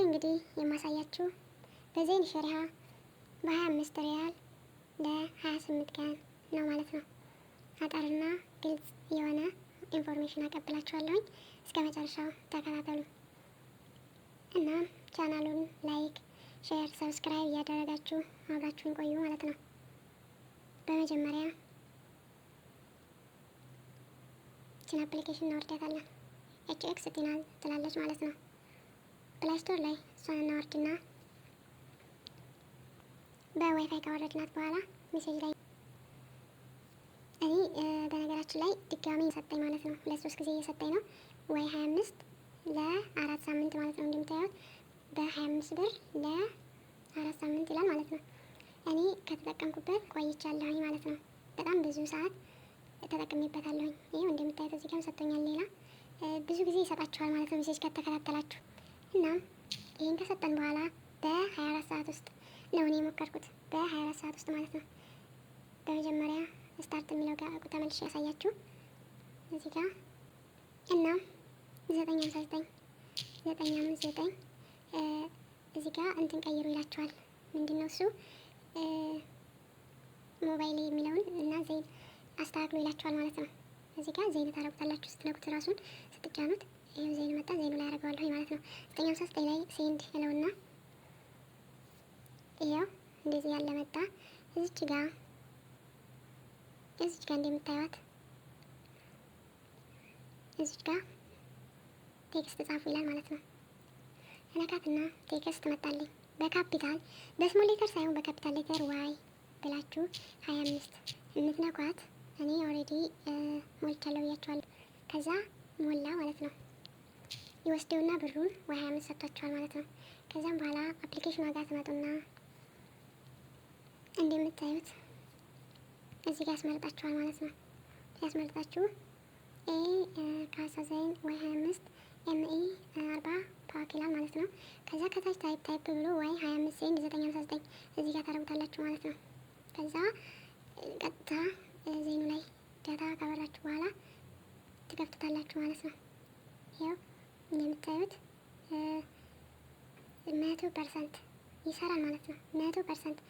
እንግዲህ የማሳያችሁ በዘይን ሸሪሃ በ25 ሪያል ለ28 ቀን ነው ማለት ነው። አጠርና ግልጽ የሆነ ኢንፎርሜሽን አቀብላችኋለሁኝ። እስከ መጨረሻው ተከታተሉ እና ቻናሉን ላይክ፣ ሼር፣ ሰብስክራይብ እያደረጋችሁ አብራችሁን ቆዩ ማለት ነው። በመጀመሪያ ይህችን አፕሊኬሽን እናወርዳታለን። ኤችኤክስ ቲናል ትላለች ማለት ነው። ፕላይ ስቶር ላይ እሷን እናወርድና በዋይፋይ ካወረድናት በኋላ ሜሴጅ ላይ እኔ በነገራችን ላይ ድጋሚ እየሰጠኝ ማለት ነው። 2-3 ጊዜ እየሰጠኝ ነው። ወይ 25 ለ4 ሳምንት ማለት ነው። እንደምታዩት በ25 ብር ለ4 ሳምንት ይላል ማለት ነው። እኔ ከተጠቀምኩበት ቆይቻለሁኝ ማለት ነው። በጣም ብዙ ሰዓት ተጠቅሜበታለሁኝ። ይኸው እንደምታዩት እዚህ ጋር ሰጥቶኛል። ሌላ ብዙ ጊዜ ይሰጣችኋል ማለት ነው ሜሴጅ ከተከታተላችሁ። እናም ይህን ከሰጠን በኋላ በ24 ሰዓት ውስጥ ነው እኔ የሞከርኩት፣ በ24 ሰዓት ውስጥ ማለት ነው። በመጀመሪያ ስታርት የሚለው ጋር ተመልሼ ያሳያችሁ እዚህ ጋር እና 959 እዚህ ጋር እንትን ቀይሩ ይላችኋል። ምንድን ነው እሱ ሞባይል የሚለውን እና ዘይን አስተካክሉ ይላችኋል ማለት ነው። እዚህ ጋር ዘይን ታረጉታላችሁ ስትነኩት ራሱን ስትጫኑት ይሄው ዘይን መጣ። ዘይኑ ላይ ያደርገዋለሁ ማለት ነው። 959 ላይ ሴንድ ያለውና ይሄው እንደዚህ ያለ መጣ። እዚች ጋር እንደምታዩት እዚች ጋር ቴክስት ጻፉ ይላል ማለት ነው። ነካትና ቴክስት መጣልኝ በካፒታል በስሞል ሌተር ሳይሆን በካፒታል ሌተር ዋይ ብላችሁ 25 የምትነኳት። እኔ ኦልሬዲ ሞልቻለሁ ብያችኋለሁ። ከዛ ሞላ ማለት ነው። ይወስደውና ብሩን ወይ 25 ሰጥቷችኋል ማለት ነው። ከዛም በኋላ አፕሊኬሽን ዋጋ ትመጡና እንደምታዩት እዚህ ጋር ያስመርጣችኋል ማለት ነው። ያስመርጣችሁ ከ19 ወይ 25 ኤምኢ 40 ፓክ ይላል ማለት ነው። ከዛ ከታች ታይፕ ብሎ ወይ 25 ሴንድ 959 እዚህ ጋር ታረጉታላችሁ ማለት ነው። ከዛ ቀጥታ ዘይኑ ላይ ዳታ ካበራችሁ በኋላ ትከፍቱታላችሁ ማለት ነው። ይኸው እንደምታዩት 100% ይሰራል ማለት ነው። 100%